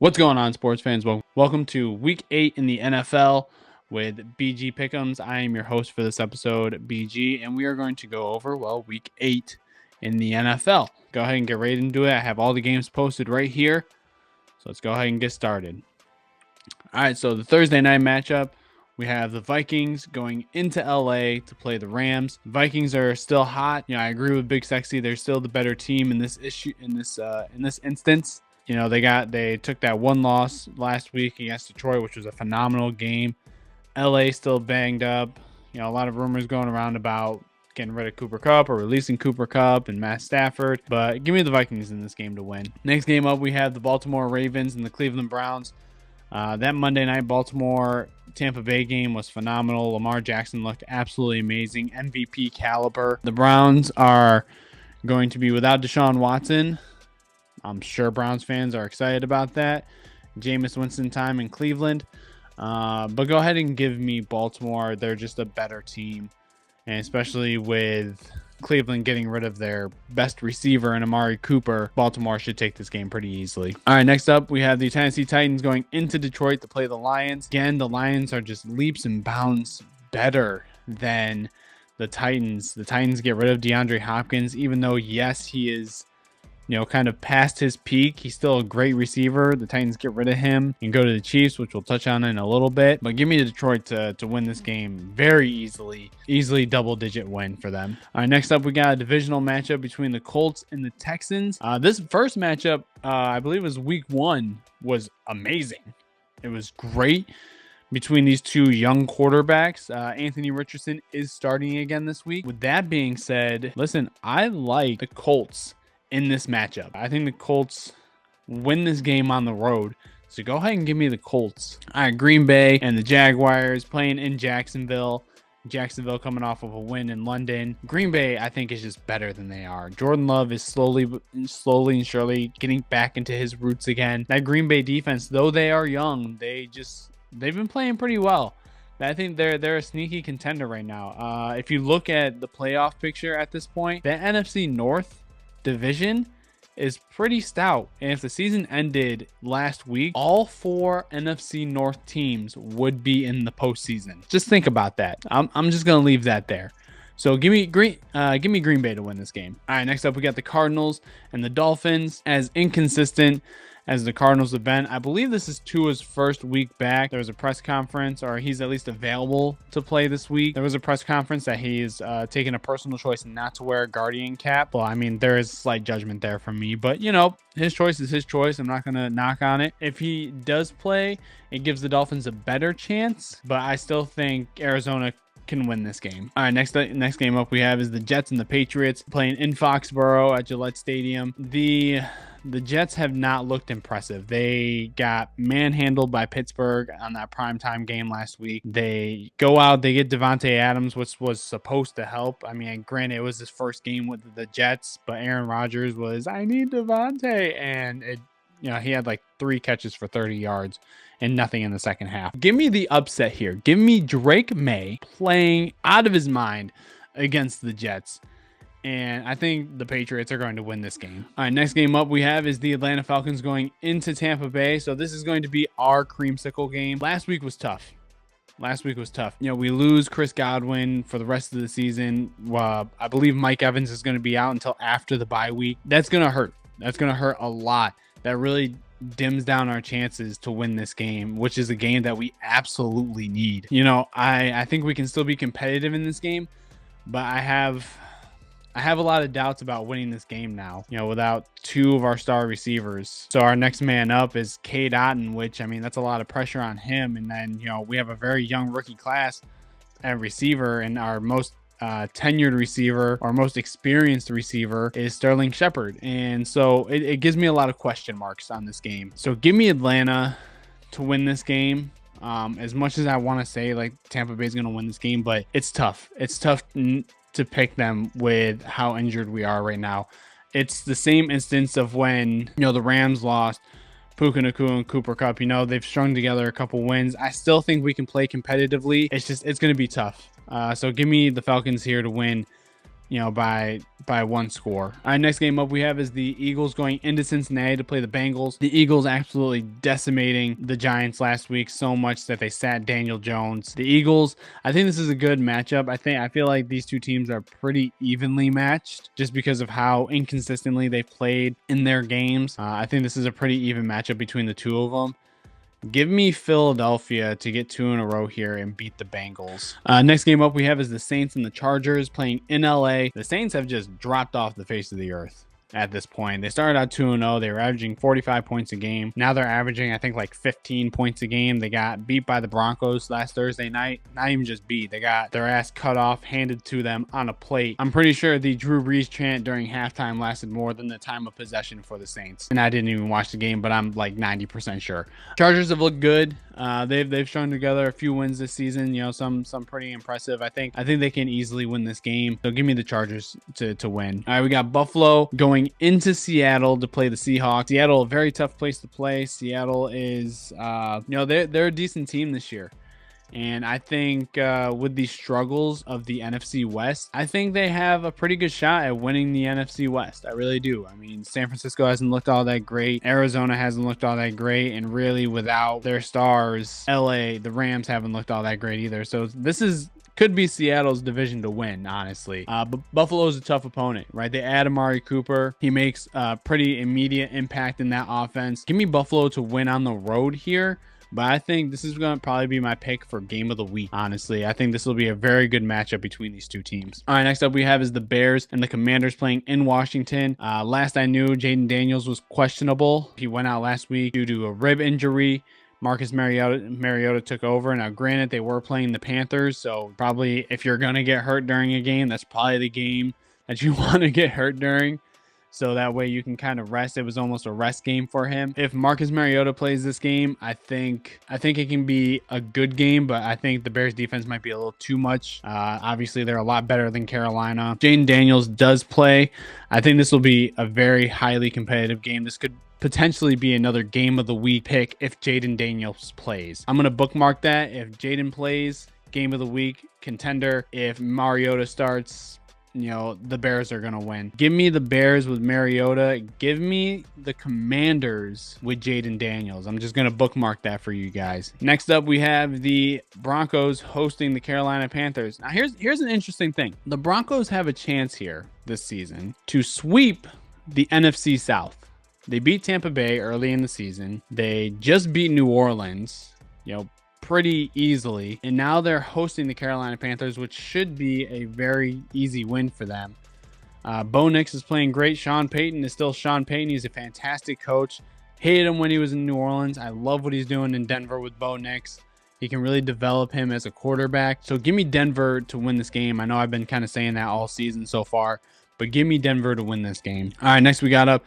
What's going on, sports fans? Welcome to Week 8 in the NFL with BG Pick'ems. I am your host for this episode, BG, and we are going to go over, Week 8 in the NFL. Go ahead and get right into it. I have all the games posted right here, so let's go ahead and get started. All right, so the Thursday night matchup, we have the Vikings going into LA to play the Rams. The Vikings are still hot. I agree with Big Sexy. They're still the better team in this instance. They took that one loss last week against Detroit, which was a phenomenal game. LA still banged up. A lot of rumors going around about getting rid of Cooper Kupp or releasing Cooper Kupp and Matt Stafford. But give me the Vikings in this game to win. Next game up, we have the Baltimore Ravens and the Cleveland Browns. That Monday night Baltimore-Tampa Bay game was phenomenal. Lamar Jackson looked absolutely amazing. MVP caliber. The Browns are going to be without Deshaun Watson. I'm sure Browns fans are excited about that. Jameis Winston time in Cleveland. But go ahead and give me Baltimore. They're just a better team. And especially with Cleveland getting rid of their best receiver in Amari Cooper, Baltimore should take this game pretty easily. All right, next up, we have the Tennessee Titans going into Detroit to play the Lions. Again, the Lions are just leaps and bounds better than the Titans. The Titans get rid of DeAndre Hopkins, even though, yes, he is kind of past his peak. He's still a great receiver. The Titans get rid of him and go to the Chiefs, which we'll touch on in a little bit. But give me Detroit to win this game very easily double-digit win for them. All right, next up, we got a divisional matchup between the Colts and the Texans. This first matchup, I believe, was week 1, was amazing. It was great between these two young quarterbacks. Anthony Richardson is starting again this week. With that being said, listen, I like the Colts in this matchup. I think the Colts win this game on the road. So go ahead and give me the Colts. All right, Green Bay and the Jaguars playing in Jacksonville. Jacksonville coming off of a win in London. Green Bay, I think, is just better than they are. Jordan Love is slowly and surely getting back into his roots again. That Green Bay defense, though they are young, they've been playing pretty well. I think they're a sneaky contender right now. If you look at the playoff picture at this point, the NFC North division is pretty stout, and if the season ended last week, all 4 NFC North teams would be in the postseason. Just think about that. I'm just gonna leave that there. So give me Green Bay to win this game. All right, next up we got the Cardinals and the Dolphins. As inconsistent as the Cardinals have been, I believe this is Tua's first week back. There was a press conference, or he's at least available to play this week. There was a press conference that he's taken a personal choice not to wear a Guardian cap. Well, I mean, there is slight judgment there from me, but his choice is his choice. I'm not going to knock on it. If he does play, it gives the Dolphins a better chance, but I still think Arizona can win this game. All right, next game up we have is the Jets and the Patriots playing in Foxborough at Gillette Stadium. The Jets have not looked impressive. They got manhandled by Pittsburgh on that primetime game last week. They go out, they get Devontae Adams, which was supposed to help. I mean, granted, it was his first game with the Jets, but Aaron Rodgers was, I need Devontae, and he had like 3 catches for 30 yards and nothing in the second half. Give me the upset here. Give me Drake May playing out of his mind against the Jets. And I think the Patriots are going to win this game. All right, next game up we have is the Atlanta Falcons going into Tampa Bay. So this is going to be our creamsicle game. Last week was tough. We lose Chris Godwin for the rest of the season. I believe Mike Evans is going to be out until after the bye week. That's going to hurt. That's going to hurt a lot. That really dims down our chances to win this game, which is a game that we absolutely need. I think we can still be competitive in this game, but I have a lot of doubts about winning this game now, without 2 of our star receivers. So our next man up is Cade Otton, which, I mean, that's a lot of pressure on him. And then, we have a very young rookie class at receiver, and our most tenured receiver, our most experienced receiver is Sterling Shepard. And so it gives me a lot of question marks on this game. So give me Atlanta to win this game. As much as I want to say like Tampa Bay is going to win this game, but it's tough. It's tough to pick them with how injured we are right now. It's the same instance of when, the Rams lost Puka Nacua and Cooper Kupp. They've strung together a couple wins. I still think we can play competitively. It's going to be tough. So give me the Falcons here to win by one score. All right, next game up we have is the Eagles going into Cincinnati to play the Bengals. The Eagles absolutely decimating the Giants last week so much that they sat Daniel Jones. The Eagles, I think this is a good matchup. I feel like these two teams are pretty evenly matched just because of how inconsistently they played in their games. I think this is a pretty even matchup between the two of them. Give me Philadelphia to get 2 in a row here and beat the Bengals. Next game up we have is the Saints and the Chargers playing in LA. The Saints have just dropped off the face of the earth at this point. They started out 2-0. They were averaging 45 points a game. Now they're averaging, I think, like 15 points a game. They got beat by the Broncos last Thursday night. Not even just beat. They got their ass cut off, handed to them on a plate. I'm pretty sure the Drew Brees chant during halftime lasted more than the time of possession for the Saints. And I didn't even watch the game, but I'm like 90% sure. Chargers have looked good. They've strung together a few wins this season. Some pretty impressive. I think they can easily win this game. So give me the Chargers to win. All right, we got Buffalo going into Seattle to play the Seahawks. Seattle, a very tough place to play. Seattle is they're a decent team this year. And I think with the struggles of the NFC West, I think they have a pretty good shot at winning the NFC West. I really do. I mean, San Francisco hasn't looked all that great. Arizona hasn't looked all that great. And really, without their stars, LA, the Rams haven't looked all that great either. So could be Seattle's division to win, honestly. But Buffalo's a tough opponent, right? They add Amari Cooper. He makes a pretty immediate impact in that offense. Give me Buffalo to win on the road here. But I think this is going to probably be my pick for game of the week, honestly. I think this will be a very good matchup between these two teams. All right, next up we have is the Bears and the Commanders playing in Washington. Last I knew, Jaden Daniels was questionable. He went out last week due to a rib injury. Marcus Mariota took over. Now, granted, they were playing the Panthers, so probably if you're going to get hurt during a game, that's probably the game that you want to get hurt during. So that way you can kind of rest. It was almost a rest game for him. If Marcus Mariota plays this game, I think it can be a good game, but I think the Bears defense might be a little too much. Obviously, they're a lot better than Carolina. Jaden Daniels does play. I think this will be a very highly competitive game. This could potentially be another game of the week pick if Jaden Daniels plays. I'm going to bookmark that. If Jaden plays, game of the week contender. If Mariota starts, the Bears are going to win. Give me the Bears with Mariota. Give me the Commanders with Jaden Daniels. I'm just going to bookmark that for you guys. Next up, we have the Broncos hosting the Carolina Panthers. Now, here's an interesting thing. The Broncos have a chance here this season to sweep the NFC South. They beat Tampa Bay early in the season. They just beat New Orleans, pretty easily, and now they're hosting the Carolina Panthers, which should be a very easy win for them. Bo Nix is playing great. Sean Payton is still Sean Payton. He's a fantastic coach. Hated him when he was in New Orleans. I love what he's doing in Denver with Bo Nix. He can really develop him as a quarterback. So give me Denver to win this game. I know I've been kind of saying that all season so far, but give me Denver to win this game. All right, next we got up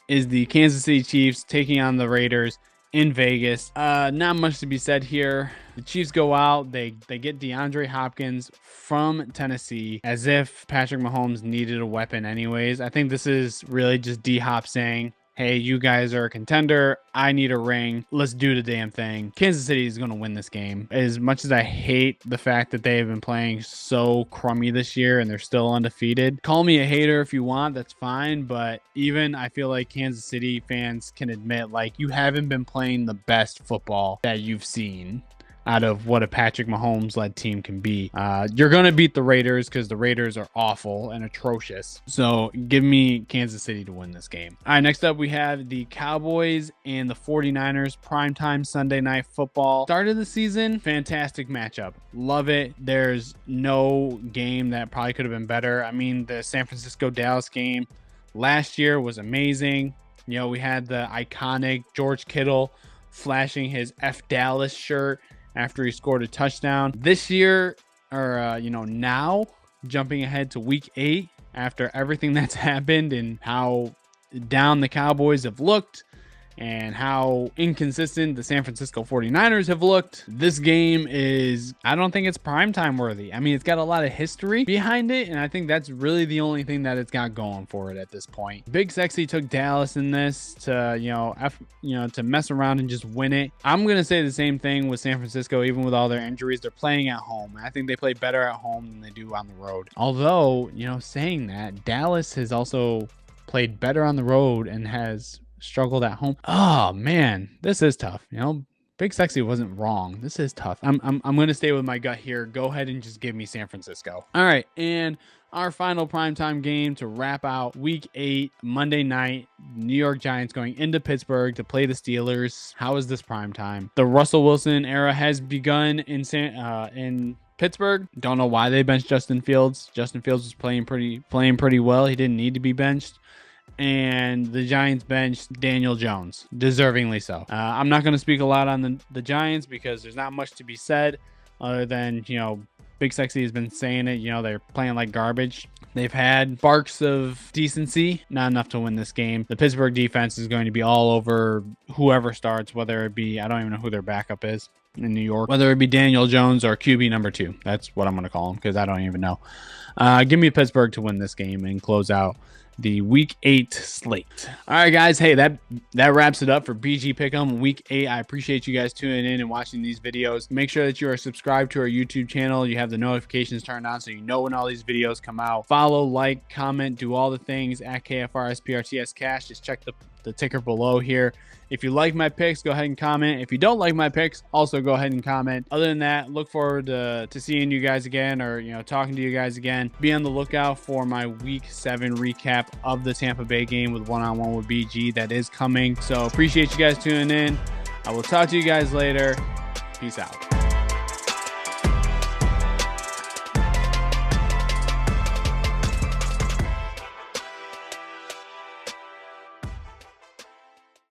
is the Kansas City Chiefs taking on the Raiders in Vegas. Not much to be said here. The Chiefs go out. They get DeAndre Hopkins from Tennessee as if Patrick Mahomes needed a weapon anyways. I think this is really just D-Hop saying, hey, you guys are a contender. I need a ring. Let's do the damn thing. Kansas City is going to win this game. As much as I hate the fact that they have been playing so crummy this year and they're still undefeated, call me a hater if you want. That's fine. But even I feel like Kansas City fans can admit, you haven't been playing the best football that you've seen out of what a Patrick Mahomes-led team can be. You're going to beat the Raiders because the Raiders are awful and atrocious. So give me Kansas City to win this game. All right, next up we have the Cowboys and the 49ers primetime Sunday night football. Start of the season, fantastic matchup. Love it. There's no game that probably could have been better. I mean, the San Francisco-Dallas game last year was amazing. We had the iconic George Kittle flashing his F Dallas shirt after he scored a touchdown. This year, or now, jumping ahead to week 8, after everything that's happened and how down the Cowboys have looked, and how inconsistent the San Francisco 49ers have looked, this game is, I don't think it's primetime worthy. I mean, it's got a lot of history behind it, and I think that's really the only thing that it's got going for it at this point. Big Sexy took Dallas in this to, to mess around and just win it. I'm going to say the same thing with San Francisco, even with all their injuries. They're playing at home. I think they play better at home than they do on the road. Although, saying that, Dallas has also played better on the road and has struggled at home. Oh man, this is tough. Big Sexy wasn't wrong. This is tough. I'm going to stay with my gut here. Go ahead and just give me San Francisco. All right, and our final primetime game to wrap out Week 8, Monday night, New York Giants going into Pittsburgh to play the Steelers. How is this primetime? The Russell Wilson era has begun in Pittsburgh. Don't know why they benched Justin Fields. Justin Fields was playing pretty well. He didn't need to be benched. And the Giants benched Daniel Jones, deservingly so. I'm not going to speak a lot on the Giants because there's not much to be said other than, Big Sexy has been saying it. They're playing like garbage. They've had sparks of decency, not enough to win this game. The Pittsburgh defense is going to be all over whoever starts, whether it be, I don't even know who their backup is in New York, whether it be Daniel Jones or QB number 2. That's what I'm going to call him because I don't even know. Give me Pittsburgh to win this game and close out the Week 8 slate. All right, guys. Hey, that wraps it up for BG Pick'em Week 8. I appreciate you guys tuning in and watching these videos. Make sure that you are subscribed to our YouTube channel. You have the notifications turned on so you know when all these videos come out. Follow, like, comment, do all the things at KFR Sportscast. Just check the ticker below here. If you like my picks, go ahead and comment. If you don't like my picks, also go ahead and comment. Other than that, look forward to seeing you guys again, or talking to you guys again. Be on the lookout for my Week 7 recap of the Tampa Bay game with one-on-one with BG that is coming. So appreciate you guys tuning in. I will talk to you guys later. Peace out.